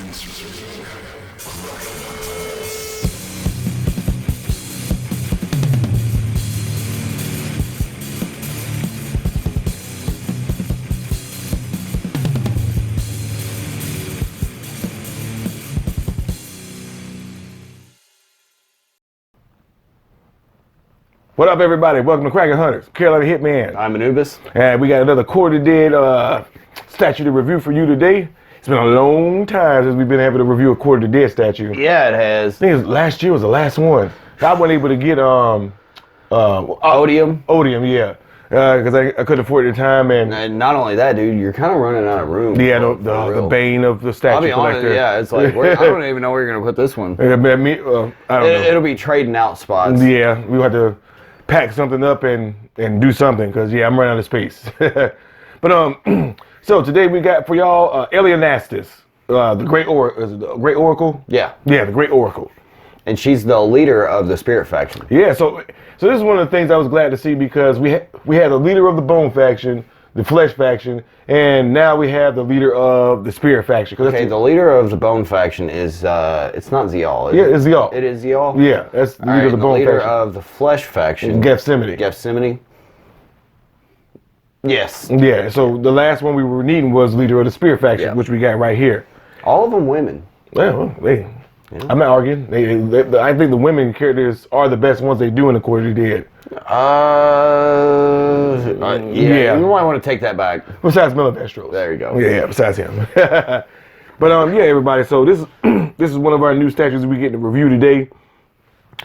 What up, everybody? Welcome to Kraken Hunters, Carolina Hitman. I'm Anubis. And we got another quarter dead statue to review for you today. It's been a long time since we've been able to review a quarter dead statue. Yeah, it has. I think last year was the last one. I wasn't able to get Odium. Odium, yeah, because I couldn't afford it at the time. And not only that, dude, you're kind of running out of room. Yeah, the bane of the statue I'll be collector. honest, yeah, it's like, I don't even know where you're going to put this one. I don't know. It'll be trading out spots. Yeah, we'll have to pack something up and do something, because yeah, I'm running out of space. But so today we got for y'all Ellianastis, the Great Oracle. Yeah, the Great Oracle, and she's the leader of the Spirit faction. Yeah, so this is one of the things I was glad to see, because we had the leader of the Bone faction, the Flesh faction, and now we have the leader of the Spirit faction. Okay, the leader of the Bone faction is it's not Zeal. Yeah, it's Zeal. It is Zeal. Yeah, that's the leader of the Bone faction. The leader of the Flesh faction, Gethsemane. Yes. Yeah. So the last one we were needing was leader of the Spirit faction, which we got right here. All of them women. Yeah, well, I'm not arguing. I think the women characters are the best ones they do in the Quarter Dead. Yeah, you might want to take that back. Besides Melodestros. There you go. Yeah, besides him. But yeah, everybody. So this is one of our new statues we get to review today.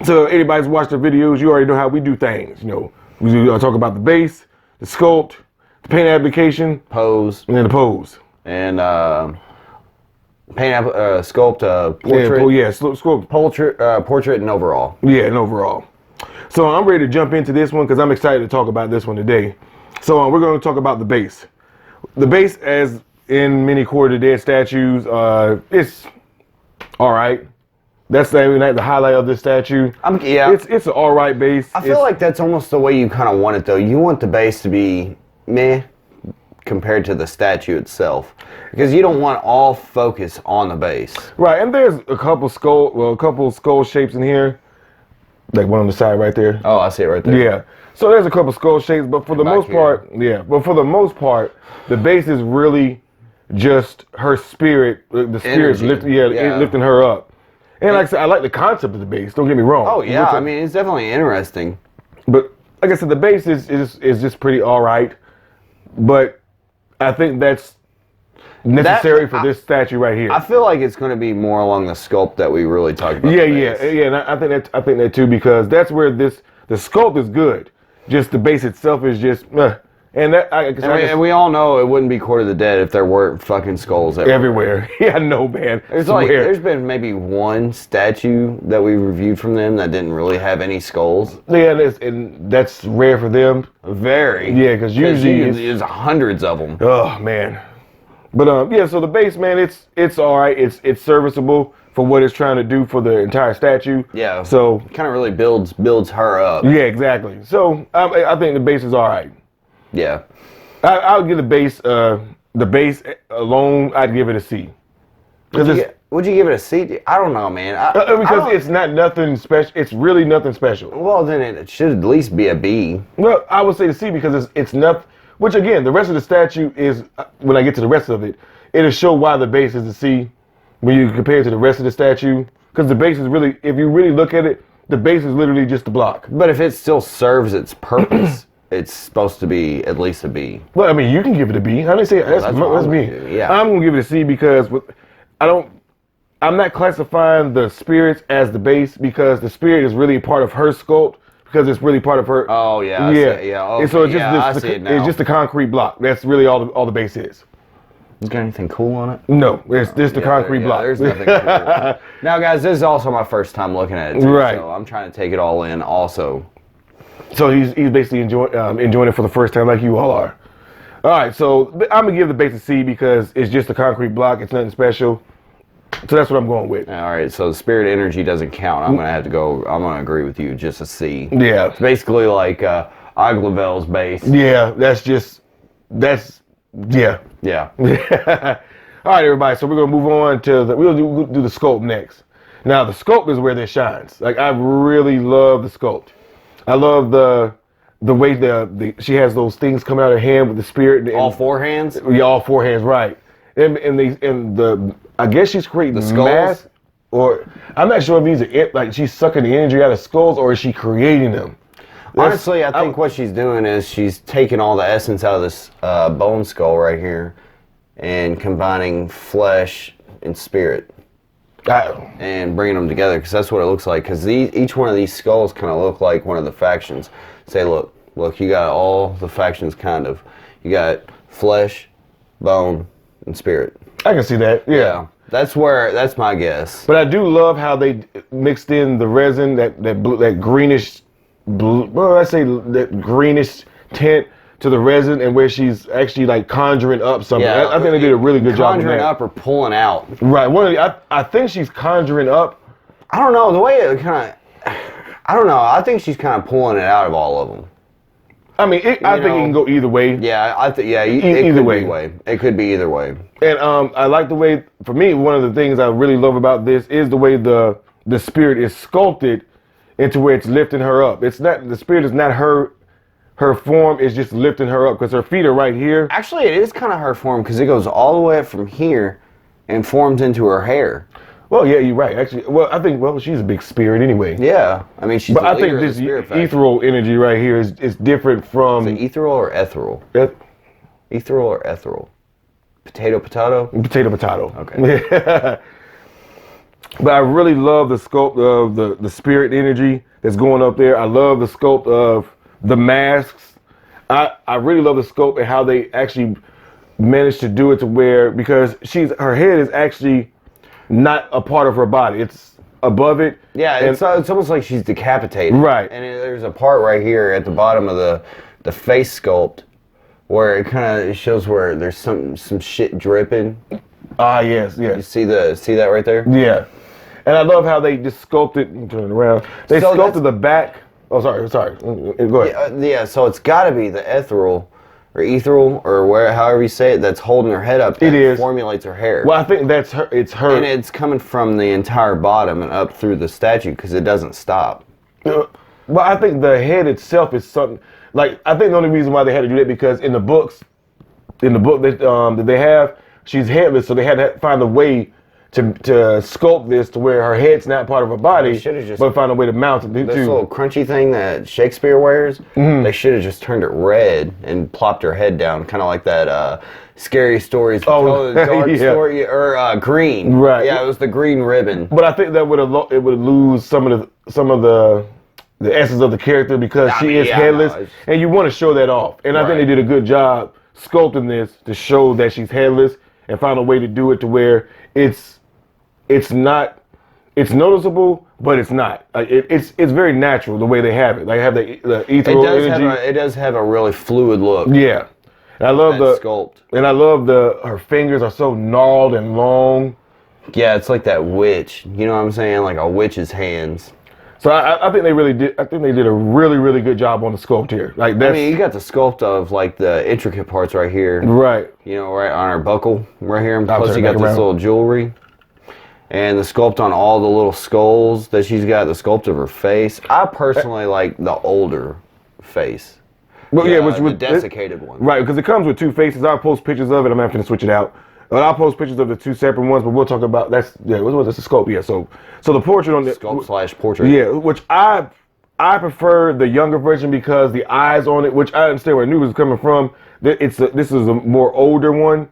So anybody's watched the videos, you already know how we do things. You know, we talk about the base, the sculpt, the paint application, pose, and then the pose, and sculpt, portrait. Sculpt, portrait, and overall. Yeah, and overall. So I'm ready to jump into this one because I'm excited to talk about this one today. So we're going to talk about the base. The base, as in many Quarter Dead statues, it's all right. That's the highlight of this statue. It's an all right base. I feel like that's almost the way you kind of want it, though. You want the base to be meh compared to the statue itself, because you don't want all focus on the base. Right, and there's a couple skull shapes in here. Like one on the side right there. Oh, I see it right there. Yeah. So there's a couple skull shapes, but for the most part, the base is really just her spirit. The spirit's lifting her up. And like I said, I like the concept of the base. Don't get me wrong. Oh yeah, I mean it's definitely interesting. But like I said, the base is just pretty all right. But I think that's necessary for this statue right here. I feel like it's going to be more along the sculpt that we really talked about. Yeah. And I think that too, because that's where the sculpt is good. Just the base itself is just, and and we all know it wouldn't be Court of the Dead if there weren't fucking skulls everywhere. Yeah, no, man. There's been maybe one statue that we reviewed from them that didn't really have any skulls. Yeah, and that's rare for them. Very. Yeah, because usually there's hundreds of them. Oh man. But so the base, man, it's all right. It's serviceable for what it's trying to do for the entire statue. Yeah. So kind of really builds her up. Yeah, exactly. So I think the base is all right. Yeah. I'll give the base alone. I'd give it a C. Would you give it a C? I don't know, man. Because it's not nothing special. It's really nothing special. Well, then it should at least be a B. Well, I would say the C because it's nothing. Which again, the rest of the statue is, when I get to the rest of it, it'll show why the base is a C when you compare it to the rest of the statue. Because the base is really, if you really look at it, the base is literally just a block. But if it still serves its purpose, it's supposed to be at least a B. Well, I mean, you can give it a B. I didn't say that's me. Yeah. I'm gonna give it a C because I'm not classifying the spirits as the base, because the spirit is really part of her sculpt. Because it's really part of her. Oh yeah. Okay. And so it's just a concrete block. That's really all the base is. Is there anything cool on it? No, it's just the concrete block. There's nothing cool. Now, guys, this is also my first time looking at it too, right? So I'm trying to take it all in, also. So he's basically enjoying it for the first time, like you all are. All right, so I'm gonna give the base a C because it's just a concrete block. It's nothing special. So that's what I'm going with. All right, so the spirit energy doesn't count. I'm gonna agree with you. Just a C. Yeah. It's basically like Aglavel's base. Yeah, yeah. All right, everybody. So we're gonna move on to we'll do the sculpt next. Now the sculpt is where this shines. Like I really love the sculpt. I love the way she has those things coming out of her hand with the spirit. And, All four hands? Yeah, all four hands, right. And the I guess she's creating The skulls? mass, or I'm not sure if these are like she's sucking the energy out of skulls or is she creating them. Honestly, I think what she's doing is she's taking all the essence out of this bone skull right here and combining flesh and spirit. And bringing them together, because that's what it looks like. Because each one of these skulls kind of look like one of the factions. Say, look, you got all the factions kind of. You got flesh, bone, and spirit. I can see that. Yeah. That's my guess. But I do love how they mixed in the resin, that greenish blue. Well, I say that greenish tint to the resin, and where she's actually like conjuring up something. Yeah, I think they did a really good job. Conjuring up or pulling out. Right. I think she's conjuring up. I don't know the way it kind of. I don't know. I think she's kind of pulling it out of all of them. I mean, I think it can go either way. Yeah, it could either be way. It could be either way. And I like the way. For me, one of the things I really love about this is the way the spirit is sculpted into where it's lifting her up. It's not the spirit is not her. Her form is just lifting her up because her feet are right here. Actually, it is kind of her form because it goes all the way up from here and forms into her hair. Well, yeah, you're right. Actually, I think she's a big spirit anyway. Yeah, I mean she's. But I think this ethereal energy right here is different from. Is it ethereal or ethereal? Ethereal or ethereal? Potato. Potato. Okay. Yeah. But I really love the sculpt of the spirit energy that's going up there. I love the sculpt of the masks. I really love the sculpt and how they actually managed to do it to where, because her head is actually not a part of her body. It's above it. Yeah, it's almost like she's decapitated. Right. And there's a part right here at the bottom of the face sculpt where it kind of shows where there's some shit dripping. Yes. You see that right there? Yeah. And I love how they just sculpted. Turn it around. They sculpted the back. Oh, sorry. Go ahead. Yeah, so it's got to be the ethereal or however you say it, that's holding her head up. It is. Formulates her hair. Well, I think that's her. It's her. And it's coming from the entire bottom and up through the statue because it doesn't stop. Well, I think the head itself is something. Like, I think the only reason why they had to do that because in the book that they have, she's headless, so they had to find a way to sculpt this to where her head's not part of her body, but find a way to mount it. This little crunchy thing that Shakespeare wears, they should have just turned it red and plopped her head down, kind of like that Scary Stories, dark story, or green. Right. Yeah, it was the green ribbon. But I think that would lose some of the essence of the character because she is headless, and you want to show that off. And I think they did a good job sculpting this to show that she's headless and found a way to do it to where it's noticeable, but it's not. It's very natural the way they have it. They have the ethereal energy. It does have a really fluid look. Yeah, and I love the sculpt. And I love her fingers are so gnarled and long. Yeah, it's like that witch. You know what I'm saying? Like a witch's hands. So I think they really did. I think they did a really, really good job on the sculpt here. Like that's, I mean, you got the sculpt of like the intricate parts right here. Right. You know, right on her buckle right here. And plus, you got this little jewelry. And the sculpt on all the little skulls that she's got, the sculpt of her face. I personally like the older face. Well, which the desiccated one. Right, because it comes with two faces. I'll post pictures of it. I'm having to switch it out. I'll post pictures of the two separate ones, but we'll talk about that's the sculpt. Yeah, so the portrait on the sculpt / portrait. Yeah, which I prefer the younger version because the eyes on it, which I understand where Anubis is coming from. This is a more older one.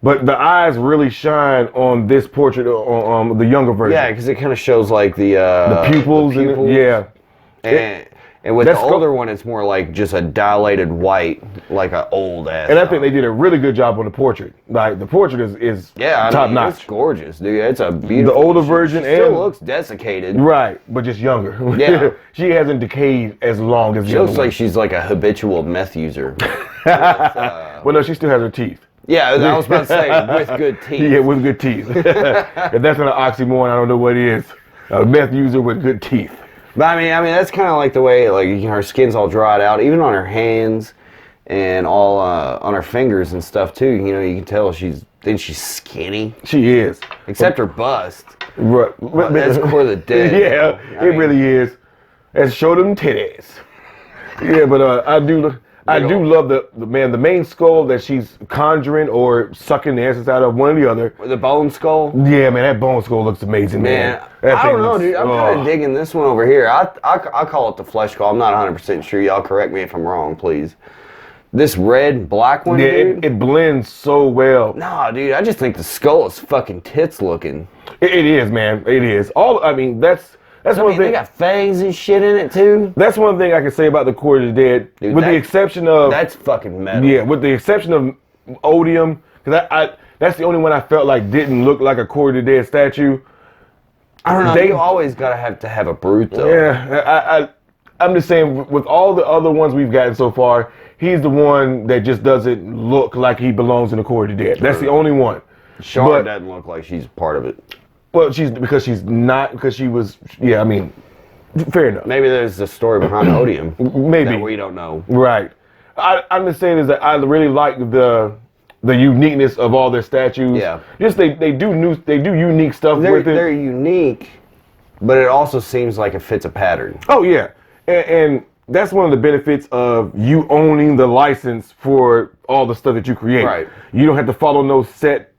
But the eyes really shine on this portrait on the younger version. Yeah, because it kind of shows like the pupils. And with the older one, it's more like just a dilated white, like an old ass. And I think they did a really good job on the portrait. Like the portrait is top notch. It's gorgeous, dude. It's a beautiful. The older version still looks desiccated. Right, but just younger. Yeah, she hasn't decayed as long as the She looks like she's like a habitual meth user. Well, no, she still has her teeth. Yeah, I was about to say, with good teeth. Yeah, with good teeth. If that's not an oxymoron, I don't know what it is. A meth user with good teeth. But I mean, that's kind of like the way, like, her skin's all dried out, even on her hands and all on her fingers and stuff too. You know, you can tell she's then she's skinny. She is. Except her bust. Right. That's core of the dead. Yeah, it really is. And show them titties. Yeah, but I do love the main skull that she's conjuring or sucking the essence out of, one or the other. The bone skull? Yeah, man, that bone skull looks amazing, man. I don't know, dude. I'm kind of digging this one over here. I call it the flesh skull. I'm not 100% sure. Y'all correct me if I'm wrong, please. This red, black one, dude? It blends so well. Nah, dude, I just think the skull is fucking tits looking. It is, man. It is. That's one thing. They got fangs and shit in it too. That's one thing I can say about the Court of the Dead, dude, with the exception of that's fucking metal. Yeah, with the exception of Odium, because that's the only one I felt like didn't look like a Court of the Dead statue. I don't know. You always gotta have a brute though. Yeah, I'm just saying, with all the other ones we've gotten so far, he's the one that just doesn't look like he belongs in the Court of the Dead. That's the only one. Sean doesn't look like she's part of it. Well, because she was. Yeah, I mean, fair enough. Maybe there's a story behind Odium. Maybe that we don't know. Right. I'm just saying is that I really like the uniqueness of all their statues. Yeah. Just they do unique stuff with it. They're unique, but it also seems like it fits a pattern. Oh yeah, and that's one of the benefits of you owning the license for all the stuff that you create. Right. You don't have to follow no set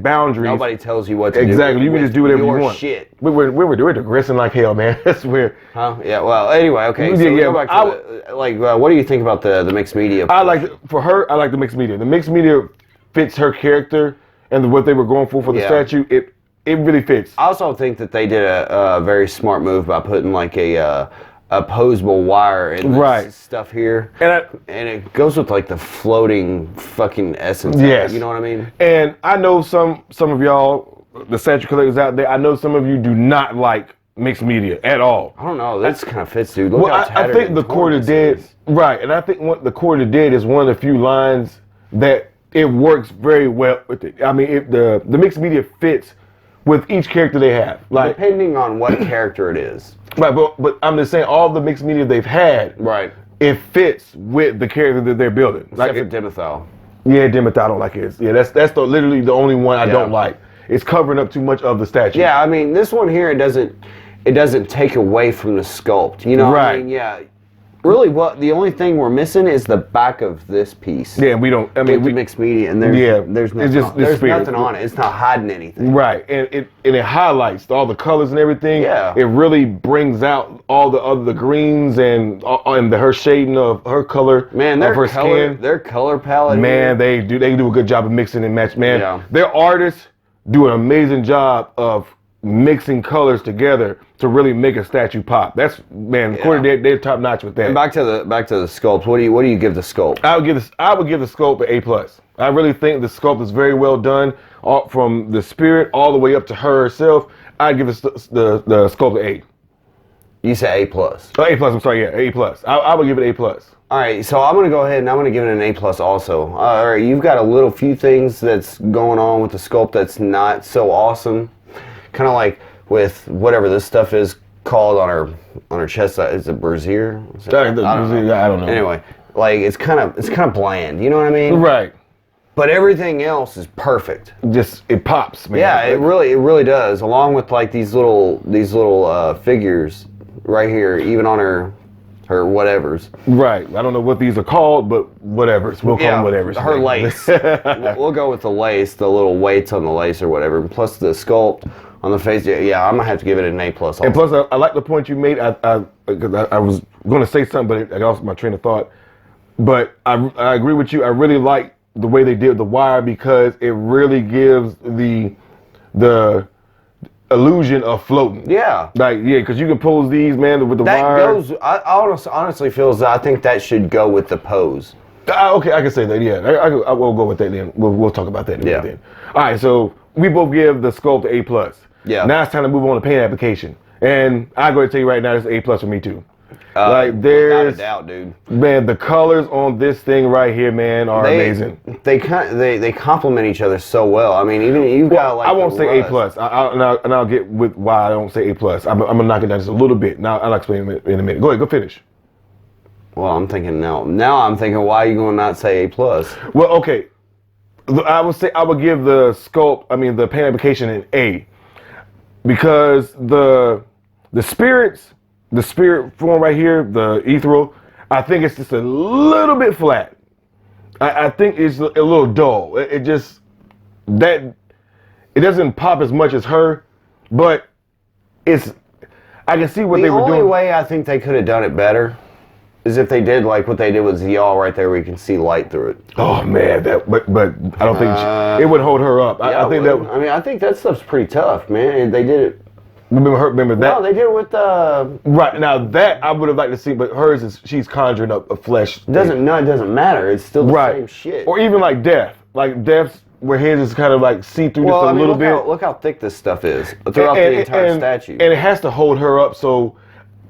boundaries. Nobody tells you what to do. Exactly. You can just do whatever you want. Shit. We're digressing like hell, man. That's weird. Huh? Yeah. Well. Anyway. Okay. So go back to what do you think about the mixed media? I like the mixed media. The mixed media fits her character and what they were going for the statue. It really fits. I also think that they did a very smart move by putting like a opposable wire in this stuff here, and it goes with like the floating fucking essence. Yes, you know what I mean. And I know some of y'all, the statue collectors out there. I know some of you do not like mixed media at all. I don't know. This kind of fits, dude. Look how tattered I think the Court of Dead, right? And I think the Court of Dead is one of the few lines that it works very well with it. I mean, the mixed media fits with each character they have, like depending on what character it is. Right, but I'm just saying all the mixed media they've had, right, it fits with the character that they're building. Except for Dimethal. Yeah, Dimethal I don't like it. Yeah, that's literally the only one I don't like. It's covering up too much of the statue. Yeah, I mean this one here it doesn't take away from the sculpt. You know, right? I mean, yeah. Really, the only thing we're missing is the back of this piece. Yeah, we don't. I mean, we mixed media, and there's nothing. There's nothing on it. It's not hiding anything. Right, and it highlights all the colors and everything. Yeah, it really brings out all the greens and her shading of her color. Man, her skin. Their color palette. Man, they do a good job of mixing and match. Man, their artists do an amazing job of mixing colors together to really make a statue pop. That's they're top notch with that. And back to the sculpt. What do you give the sculpt? I would give the sculpt an A+. I really think the sculpt is very well done, from the spirit all the way up to her herself. I give the sculpt an A. You say A+. Oh, A+. I'm sorry. Yeah, A+. I would give it A+. All right, so I'm gonna go ahead and I'm gonna give it an A+ also. All right, you've got a few things that's going on with the sculpt that's not so awesome. Kind of like with whatever this stuff is called on her chest. Is it brassiere? I don't know. Anyway, like it's kind of bland. You know what I mean? Right. But everything else is perfect. Just it pops, man. Yeah, it really does. Along with like these little figures right here, even on her whatevers. Right. I don't know what these are called, but whatevers. We'll call them whatevers. Her lace. We'll go with the lace, the little weights on the lace or whatever. Plus the sculpt on the face. Yeah, I'm gonna have to give it an A+. Also. And plus, I like the point you made. I was going to say something, but I lost my train of thought. But I agree with you. I really like the way they did the wire because it really gives the illusion of floating. Yeah. Because you can pose these, man, with the wire. I honestly feels that I think that should go with the pose. Okay, I can say that. Yeah, I will go with that then. We'll talk about that then. All right, so we both give the sculpt A+. Yeah. Now it's time to move on to paint application, and I'm going to tell you right now, it's A+ for me too. Without a doubt, dude. Man, the colors on this thing right here, man, are amazing. They complement each other so well. I mean, even you've got like. I won't say A+. I'll get with why I don't say A+. I'm gonna knock it down just a little bit. Now I'll explain in a minute. Go ahead, go finish. Well, I'm thinking now. Now I'm thinking, why are you gonna not say A+? Well, okay. I would say I would give the the paint application an A, because the spirit form right here, the ethereal, I think it's just a little bit flat. I think it's a little dull. It just it doesn't pop as much as her, but I can see what they were doing. The only way I think they could have done it better is if they did like what they did with Zial right there, where you can see light through it. Oh man, but I don't think it would hold her up. Yeah, I think that stuff's pretty tough, man. They did it. Remember that? No, they did it with right now that I would have liked to see, but hers is she's conjuring up a flesh. It doesn't matter. It's still the same shit. Or even like Death, where his is kind of like see through just a little bit. Look how thick this stuff is throughout the entire statue, and it has to hold her up. So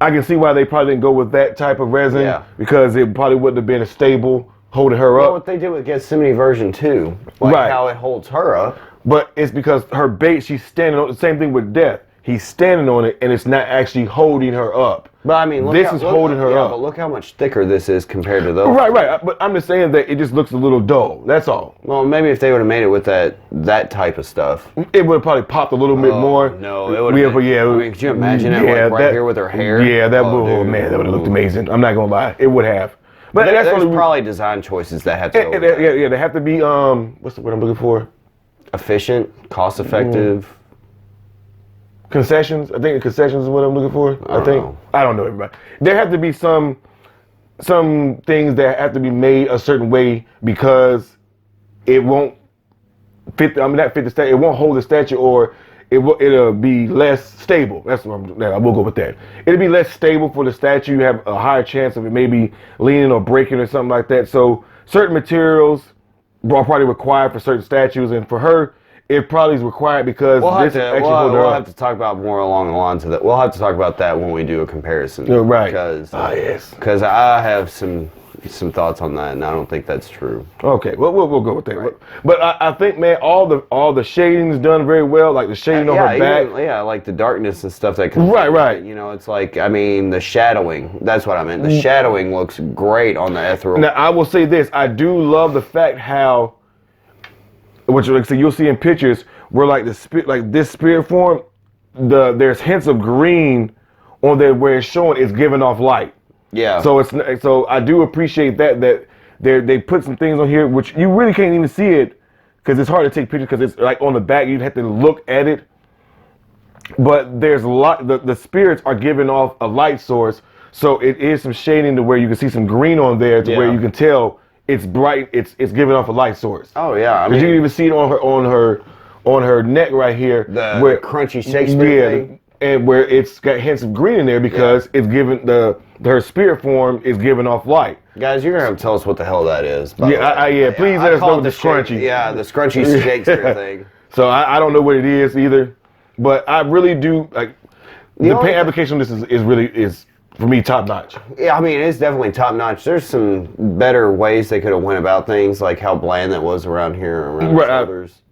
I can see why they probably didn't go with that type of resin, because it probably wouldn't have been as stable holding her up. What they did with Gethsemane version 2, how it holds her up. But it's because her base, she's standing on the same thing with Death. He's standing on it, and it's not actually holding her up. But I mean, this is holding her up. But look how much thicker this is compared to those. Right. But I'm just saying that it just looks a little dull. That's all. Well, maybe if they would have made it with that type of stuff, it would have probably popped a little bit more. No, it would have. I mean, could you imagine it right here with her hair? Yeah, that would have looked amazing. I'm not gonna lie, it would have. But there's probably design choices that have to. Yeah, they have to be what's the word I'm looking for? Efficient, cost effective. Concessions. I think concessions is what I'm looking for. I don't know everybody. There have to be some things that have to be made a certain way, because it won't fit. Not fit the statue. It won't hold the statue, or it'll be less stable. I will go with that. It'll be less stable for the statue. You have a higher chance of it maybe leaning or breaking or something like that. So certain materials are probably required for certain statues, and for her, it probably is required because we'll have to talk about more along the lines of that. We'll have to talk about that when we do a comparison. Right. Because I have some thoughts on that, and I don't think that's true. Okay, well we'll go with that. Right. But I think, man, all the shading is done very well. Like the shading on her back. Like the darkness and stuff that comes. Right. You know, it's like, I mean, the shadowing. That's what I meant. The shadowing looks great on the ethereal. Now I will say this: I do love the fact how, which you'll see in pictures, where like this spirit form, there's hints of green on there where it's showing it's giving off light. Yeah. So I do appreciate that they put some things on here which you really can't even see it, because it's hard to take pictures, because it's like on the back, you'd have to look at it. But there's a lot. The spirits are giving off a light source, so it is some shading to where you can see some green on there to where you can tell it's bright. It's giving off a light source. Oh yeah, because you can even see it on her neck right here, where crunchy Shakespeare thing. And where it's got hints of green in there, because it's giving her spirit form is giving off light. Guys, you're gonna have to tell us what the hell that is. Please let us know the scrunchy. The scrunchy Shakespeare thing. So I don't know what it is either, but I really do like the paint application. This is really for me top notch. Yeah, I mean, it's definitely top notch. There's some better ways they could have went about things, like how bland that was around here, around the shoulders.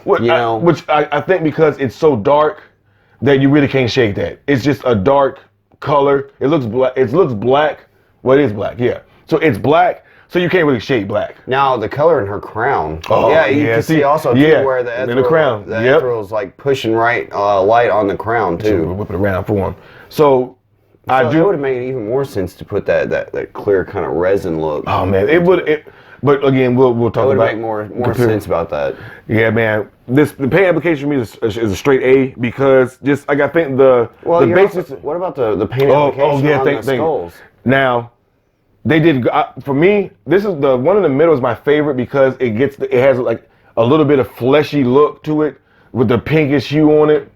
Which I think because it's so dark that you really can't shake that. It's just a dark color. It looks black. Well, it is black, yeah. So it's black, so you can't really shade black. Now the color in her crown. Oh, yeah, you can see also too where the ethereal is like pushing light on the crown too. So whip it around for him. So it would have made even more sense to put that clear kind of resin look. Oh man, it would. But again, we'll talk about. It would make more sense about that. Yeah, man. The paint application for me is a straight A, because just like I think the basis. What about the paint application on the skulls? Now, they did for me. This is the one in the middle is my favorite, because it has like a little bit of fleshy look to it with the pinkish hue on it.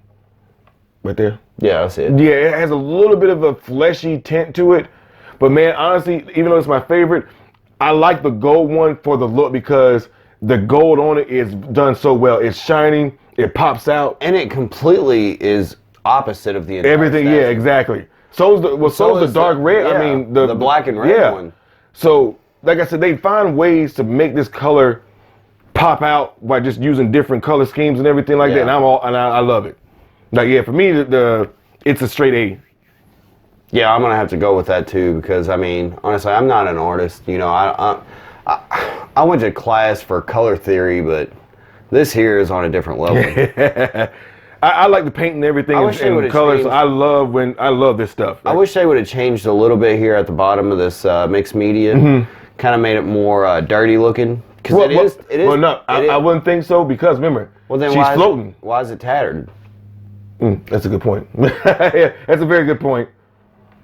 Right there. Yeah, I see it. Yeah, it has a little bit of a fleshy tint to it. But man, honestly, even though it's my favorite, I like the gold one for the look, because the gold on it is done so well. It's shining, it pops out. And it completely is opposite of the entire everything, statue. Yeah, exactly. So is the dark red. Yeah, I mean the black and red one. So like I said, they find ways to make this color pop out by just using different color schemes and everything like that. And I love it. Like for me it's a straight A. Yeah, I'm gonna have to go with that too, because I mean, honestly, I'm not an artist. You know, I went to class for color theory, but this here is on a different level. I like the paint and everything and colors. So I love this stuff. I wish they would have changed a little bit here at the bottom of this mixed media. Kind of made it more dirty looking. Because it is. Well, no, I wouldn't think so because remember, she's floating. Why is it tattered? That's a good point. Yeah, that's a very good point.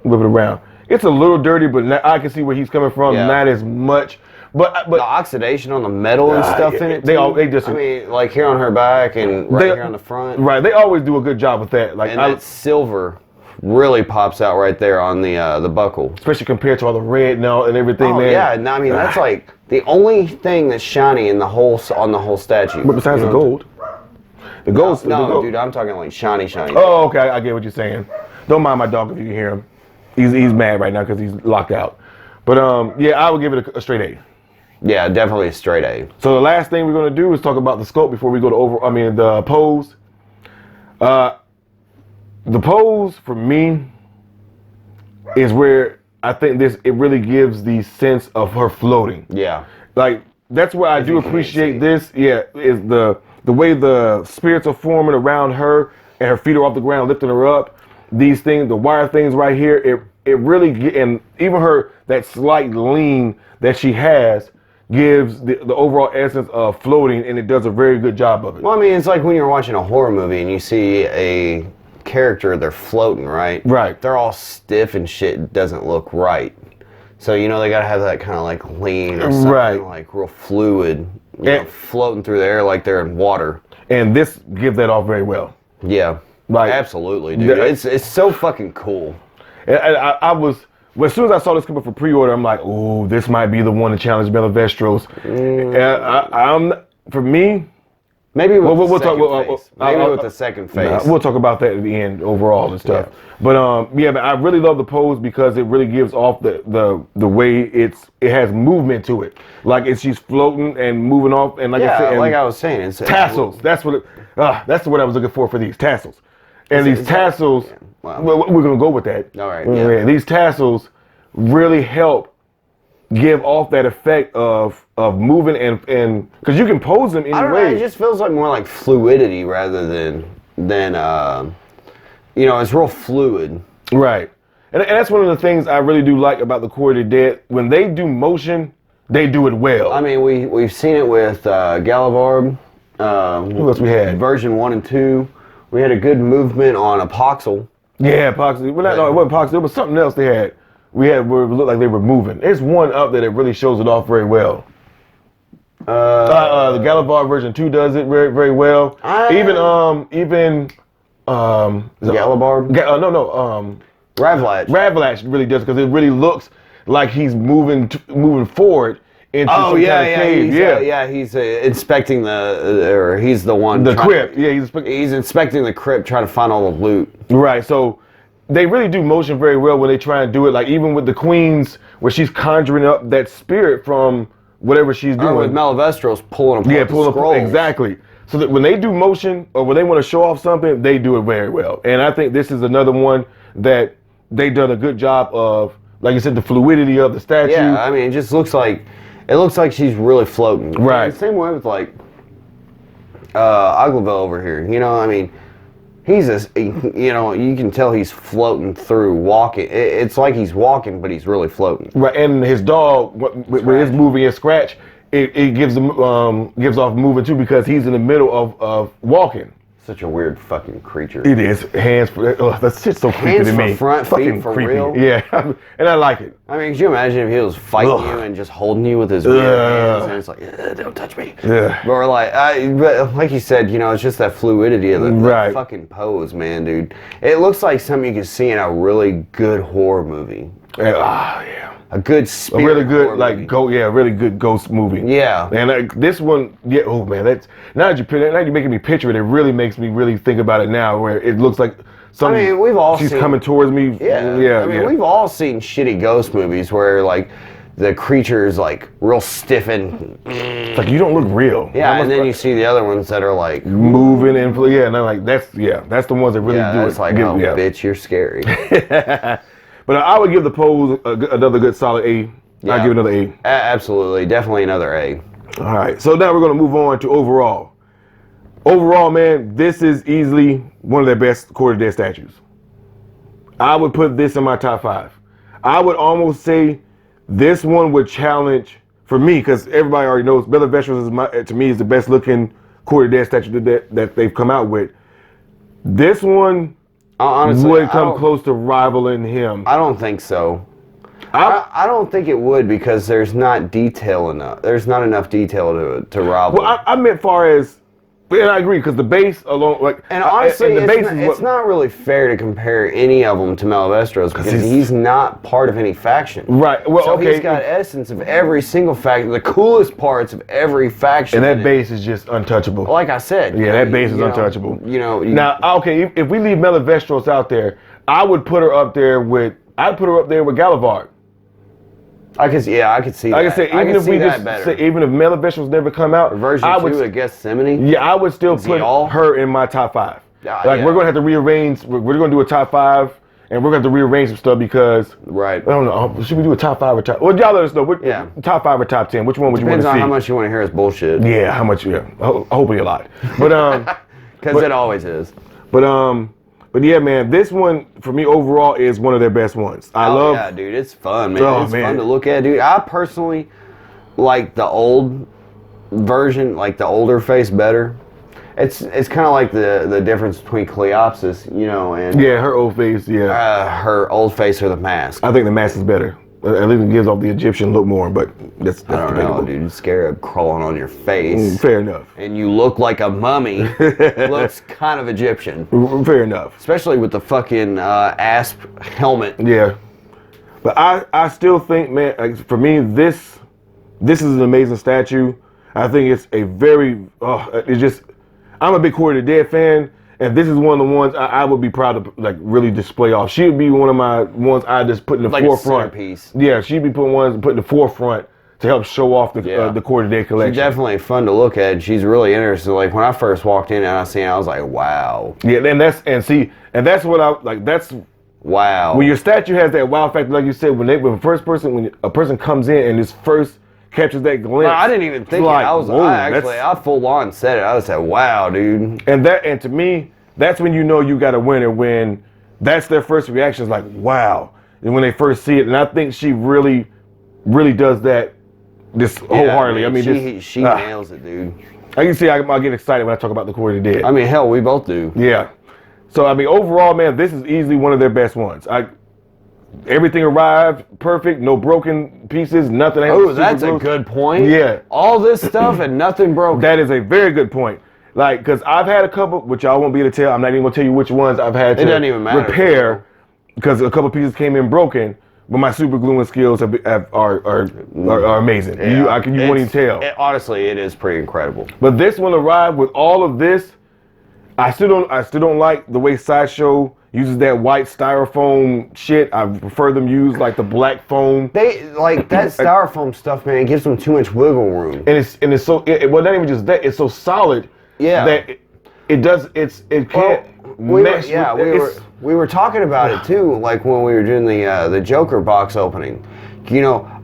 Whip it around. It's a little dirty, but I can see where he's coming from. Yeah. Not as much. But the oxidation on the metal and stuff in it. They just. I mean, like here on her back and here on the front. Right. They always do a good job with that. Like that silver really pops out right there on the buckle, especially compared to all the red and everything. Oh yeah, and I mean that's like the only thing that's shiny in the whole statue. But besides the gold. The gold. No, dude, I'm talking like shiny. Oh, okay. I get what you're saying. Don't mind my dog if you can hear him. He's mad right now because he's locked out. But yeah, I would give it a straight A. Yeah, definitely a straight A. So the last thing we're going to do is talk about the sculpt before we go to the pose. The pose for me is where I think it really gives the sense of her floating. Yeah. Like that's where I do appreciate this. Yeah, is the way the spirits are forming around her and her feet are off the ground, lifting her up. These things, the wire things right here, it really and even that slight lean that she has gives the overall essence of floating, and it does a very good job of it. Well, I mean, it's like when you're watching a horror movie and you see a character, they're floating, right? Right. They're all stiff and shit. It doesn't look right. So, they got to have that kind of like lean or something like real fluid, floating through the air like they're in water. And this gives that off very well. Yeah. Like, absolutely, dude. It's so fucking cool. And I was... Well, as soon as I saw this come up for pre-order, I'm like, "Oh, this might be the one to challenge Bellavestros." For me, maybe with the second face. We'll talk about that at the end overall and stuff. Yeah. But I really love the pose because it really gives off the way it has movement to it. Like she's floating and moving off, and like I said, like I was saying, it's tassels. That's what I was looking for these tassels. And these tassels, we're going to go with that. All right. Yeah. These tassels really help give off that effect of moving and because you can pose them any way. It just feels like more like fluidity rather than it's real fluid. Right. And that's one of the things I really do like about the Quarter of the Dead. When they do motion, they do it well. I mean, we've seen it with Galavarb. Who else we had? Version 1 and 2. We had a good movement on Apoxel. Yeah, Apoxel. Well, it wasn't Apoxel. It was something else they had. Where it looked like they were moving. There's one up there that really shows it off very well. The Galavar version 2 does it very, very well. Even Galabarb? Ravlatch really does because it really looks like he's moving forward. He's inspecting he's the one. The crypt, he's inspecting the crypt, trying to find all the loot. Right, so they really do motion very well when they try and do it. Like even with the Queens, where she's conjuring up that spirit from whatever she's doing. Or with Bellavestros pulling them. Pulling exactly. So that when they do motion or when they want to show off something, they do it very well. And I think this is another one that they've done a good job of, like you said, the fluidity of the statue. Yeah, I mean, it just looks like she's really floating. Right. Same way with like Aglavel over here. I mean, he's you can tell he's floating through, walking. It's like he's walking, but he's really floating. Right, and his dog, when it's moving and Scratch, it gives off moving too because he's in the middle of walking. Such a weird fucking creature. It is. Hands for that shit's so creepy to me. Hands for front, fucking feet for creepy. real. Yeah, and I like it. I mean, could you imagine if he was fighting you and just holding you with his weird hands and it's like, don't touch me. Yeah. But we're but like you said, it's just that fluidity of the fucking pose, man, dude. It looks like something you could see in a really good horror movie. Yeah. A good spirit. A really good really good ghost movie. Yeah. And this one, oh man, now you're making me picture it. It really makes me really think about it now, where it looks like she's coming towards me. Yeah. We've all seen shitty ghost movies where like the creature is like real stiff and it's like you don't look real. Yeah, and then you see the other ones that are like moving and and I'm like that's the ones that really do it. It's like bitch, you're scary. But I would give the pose another good solid A. I'll give it another A. Absolutely, definitely another A. All right, so now we're going to move on to overall. Overall, man, this is easily one of their best quarter dead statues. I would put this in my top 5. I would almost say this one would challenge, for me, because everybody already knows Bella Vestros to me is the best looking quarter dead statue that they've come out with. This one honestly would come close to rivaling him. I don't think so. I don't think it would, because there's not detail enough. There's not enough detail to rival. Well, I meant far as, and I agree, because the base alone, like, and honestly, it's not really fair to compare any of them to Malavestros, because he's not part of any faction. Right. Well, so okay. He's got essence of every single faction, the coolest parts of every faction. And that base is just untouchable. Like I said. Yeah, that base is untouchable. Now, okay, if we leave Malavestros out there, I would put her up there with Galivard. I could see that. Like I said, even if we just say, even if Malavestros never come out, version 2 of Gethsemane. Yeah, I would still put her in my top 5. We're gonna have to rearrange. We're gonna do a top 5, and we're gonna have to rearrange some stuff because I don't know. Should we do a top 5 or top? Well, y'all let us know. Top 5 or top 10? Which one would you want to see? Depends on how much you want to hear us bullshit. Yeah, how much? Yeah, hopefully a lot. But because it always is. But yeah, man, this one for me overall is one of their best ones. Yeah, dude, it's fun, man. It's fun to look at, dude. I personally like the old version, like the older face better. It's kind of like the difference between Cleopsis, and her old face, her old face or the mask. I think the mask is better. At least it gives off the Egyptian look more, but that's I don't know, dude. Scarab crawling on your face. Fair enough. And you look like a mummy. Looks kind of Egyptian. Fair enough. Especially with the fucking asp helmet. Yeah. But I still think, man, for me, this is an amazing statue. I think it's a very, I'm a big Quarter of the Dead fan. And this is one of the ones I would be proud to really display off. She would be one of my ones I just put in the forefront. Centerpiece. Yeah, she'd be put in the forefront to help show off the Quarter Day collection. She's definitely fun to look at. She's really interesting. Like when I first walked in and I seen it, I was like, wow. Yeah, and that's what I like. That's wow. When your statue has that wow factor, like you said, when a person comes in and this first catches that glimpse. I didn't even think I full on said it. I just said, wow, dude. And to me, that's when you know you got a winner, when that's their first reaction is like, wow. And when they first see it, and I think she really, really does that just wholeheartedly. I mean, she nails it, dude. I can see I get excited when I talk about the Quarter of the Dead. I mean, hell, we both do. Yeah. So I mean, overall, man, this is easily one of their best ones. Everything arrived perfect, no broken pieces, nothing. Oh, that's a good point. Yeah. All this stuff and nothing broken. That is a very good point. Like, because I've had a couple, which y'all won't be able to tell. I'm not even going to tell you which ones I've had to repair because a couple pieces came in broken, but my super gluing skills are amazing. Yeah. You won't even tell. Honestly, it is pretty incredible. But this one arrived with all of this. I still don't like the way Sideshow uses that white styrofoam shit. I prefer them use like the black foam. They like that styrofoam stuff, man. It gives them too much wiggle room. And it's so well, not even just that. It's so solid. Yeah. That it can't mesh. We were talking about it too, like when we were doing the Joker box opening.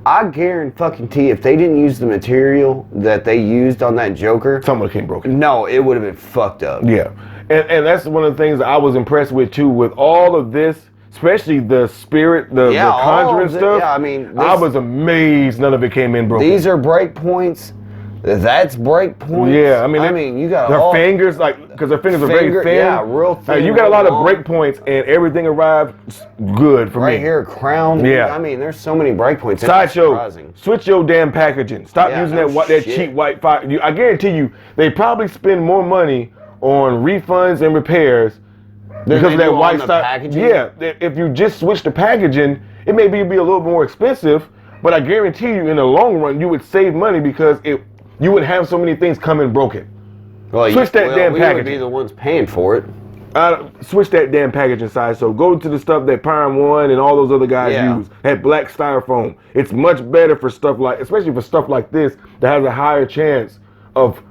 I guarantee if they didn't use the material that they used on that Joker, something came broken. No, it would have been fucked up. Yeah. And that's one of the things I was impressed with too, with all of this, especially the spirit, the conjuring stuff. Yeah, I mean, I was amazed none of it came in broken. These are break points. That's break points. Yeah, I mean, you got her fingers, because her fingers are very thin. Yeah, real thin. You got a lot of break points, and everything arrived good for me. Right here, crown. Yeah. I mean, there's so many break points. Sideshow, switch your damn packaging. Stop using that cheap white fire. I guarantee you, they probably spend more money on refunds and repairs because of that white packaging. Yeah, if you just switch the packaging, it may be a little more expensive, but I guarantee you, in the long run, you would save money because you would have so many things come in broken. Well, switch that damn packaging. We would be the ones paying for it. Switch that damn packaging size. So go to the stuff that Prime One and all those other guys use. That black styrofoam. It's much better for stuff especially for stuff like this that has a higher chance of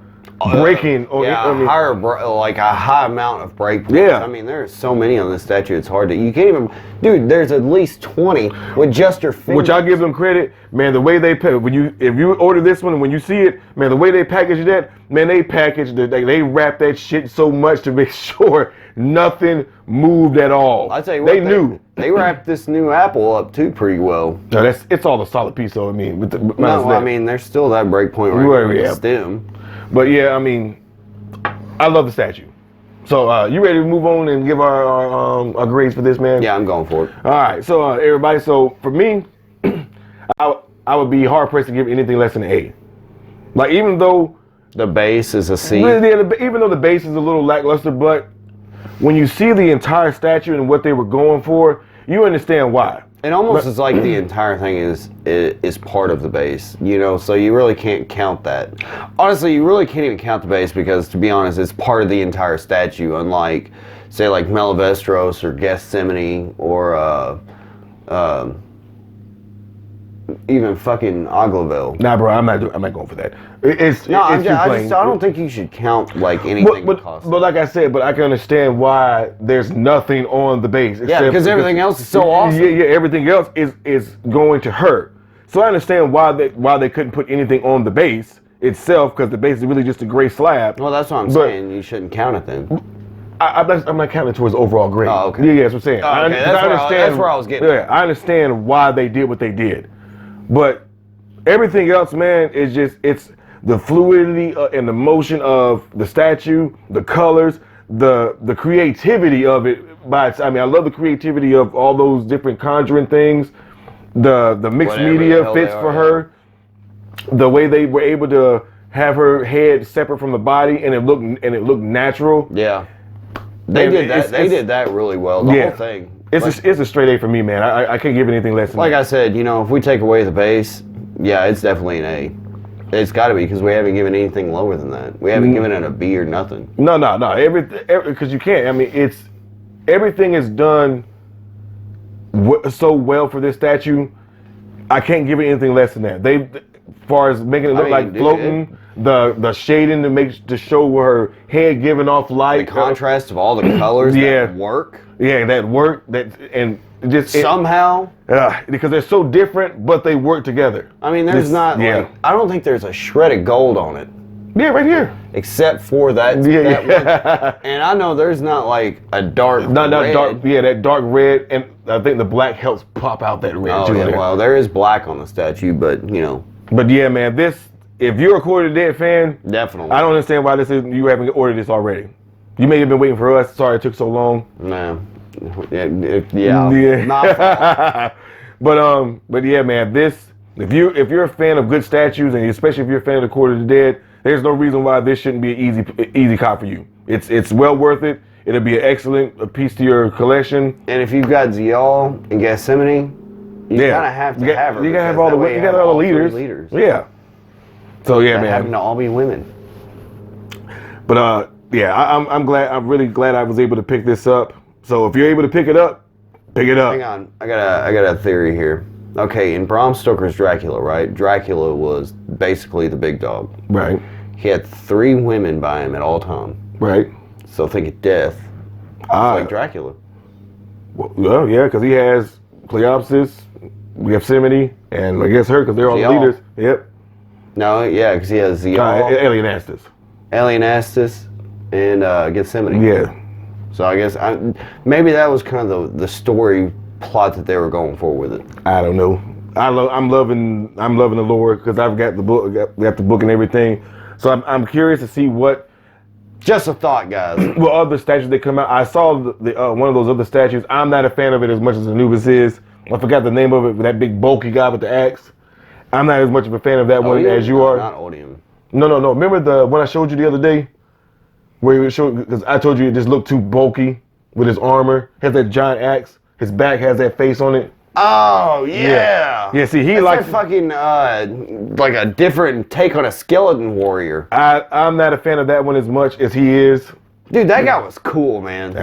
breaking. Like a high amount of break points. Yeah. I mean, there's so many on this statue. It's hard to. You can't even. Dude, there's at least 20 with just your fingers. Which I give them credit, man. The way they if you order this one and when you see it, man, the way they package that, man, they they wrap that shit so much to make sure nothing moved at all. I tell you what, they knew. They wrapped this new apple up too pretty well. No, it's all a solid piece though. I mean, I mean, there's still that break point right there, the stem. But yeah, I mean, I love the statue. So you ready to move on and give our grades for this, man? Yeah, I'm going for it. All right, so everybody, so for me, I would be hard pressed to give anything less than an A. Like even though the base is a C. Even though the base is a little lackluster, but when you see the entire statue and what they were going for, you understand why. It almost is like the entire thing is part of the base, you know, so you really can't count that. Honestly, you really can't even count the base because, to be honest, it's part of the entire statue, unlike, say, like Melvestros or Gethsemane or even fucking Aglaville. Nah, bro, I'm not going for that. I don't think you should count like anything. But like I said, but I can understand why there's nothing on the base. Yeah, because everything else is so awesome. Yeah, everything else is going to her. So I understand why they couldn't put anything on the base itself, because the base is really just a gray slab. Well, that's what I'm saying. You shouldn't count it then. I'm not counting towards overall grade. Oh, okay. Yeah, that's what I'm saying. Oh, okay. That's where I was getting. Yeah, I understand why they did what they did. But everything else, man, it's the fluidity and the motion of the statue, the colors, the creativity of it. I love the creativity of all those different conjuring things. The mixed media fits for her. The way they were able to have her head separate from the body and it looked natural. Yeah, they did that really well. The whole thing. It's a straight A for me, man. I can't give anything less than like that. I said, you know, if we take away the base, yeah, it's definitely an A. It's got to be, because we haven't given anything lower than that. We haven't given it a B or nothing. No. Everything, because you can't. I mean, everything is done so well for this statue. I can't give it anything less than that. As far as making it look like floating, the shading to show her head giving off light, the contrast of all the colors, that work. Yeah, that work. Somehow, because they're so different, but they work together. I mean, I don't think there's a shred of gold on it. Yeah, right here. Except for that one. And I know there's not like a dark red. Not dark. Yeah, that dark red, and I think the black helps pop out that red too. Yeah, well, there is black on the statue, but you know. But yeah, man, if you're a Quarter Dead fan, definitely. I don't understand why you haven't ordered this already. You may have been waiting for us. Sorry it took so long. Nah. Yeah. Not but yeah, man, if you're a fan of good statues, and especially if you're a fan of the Quarter of the Dead, there's no reason why this shouldn't be an easy cop for you. It's well worth it. It'll be an excellent piece to your collection. And if you've got Zial and Gethsemane, you kind of have to have her. You gotta have all the leaders. Yeah. So yeah, man. Having to all be women. But yeah, I'm glad. I'm really glad I was able to pick this up. So if you're able to pick it up, pick it up. Hang on, I got a theory here. Okay, in Bram Stoker's Dracula, right? Dracula was basically the big dog. Right. He had 3 women by him at all time. Right. So think of death. Like Dracula. Well, yeah, because he has Cleopsis, Gethsemane, and I guess her, because they're all the leaders. Yep. No, yeah, because he has Ellianastis. Ellianastis and Gethsemane. Yeah. So I guess maybe that was kind of the story plot that they were going for with it. I don't know. I'm loving the lore because I've got the book, got the book and everything. So I'm curious to see what. Just a thought, guys. What other statues they come out? I saw one of those other statues. I'm not a fan of it as much as Anubis is. I forgot the name of it. That big bulky guy with the axe. I'm not as much of a fan of that one as you are. Not Odium. No. Remember the one I showed you the other day? Where he showed, because I told you it just looked too bulky with his armor. Has that giant axe. His back has that face on it. Oh yeah. Yeah. See, he That's likes fucking like a different take on a skeleton warrior. I'm not a fan of that one as much as he is. Dude, that guy was cool, man.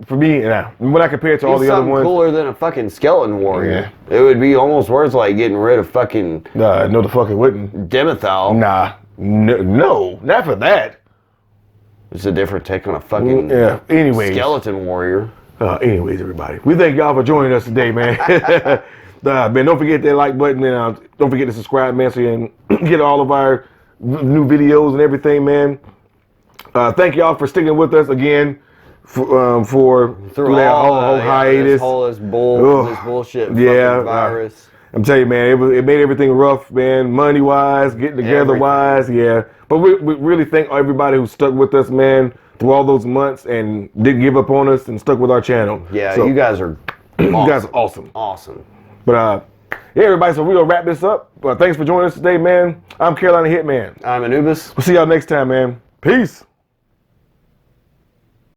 For me, when I compare it to all the other ones, cooler than a fucking skeleton warrior. Yeah. It would be almost worth like getting rid of fucking. No, the fuck it wouldn't. Demethal. Nah, No, not for that. It's a different take on a fucking Anyways. skeleton warrior. Anyways, everybody, we thank y'all for joining us today, man. Man, don't forget that like button, and don't forget to subscribe, man, so you can get all of our new videos and everything, man. Thank y'all for sticking with us again through that whole hiatus. This bullshit fucking virus. I'm telling you, man, it made everything rough, man, money-wise, getting together-wise, yeah. But we really thank everybody who stuck with us, man, through all those months and didn't give up on us and stuck with our channel. Yeah, so, you guys are awesome. You guys are awesome. Awesome. But, yeah, everybody, so we're going to wrap this up. Thanks for joining us today, man. I'm Carolina Hitman. I'm Anubis. We'll see y'all next time, man. Peace.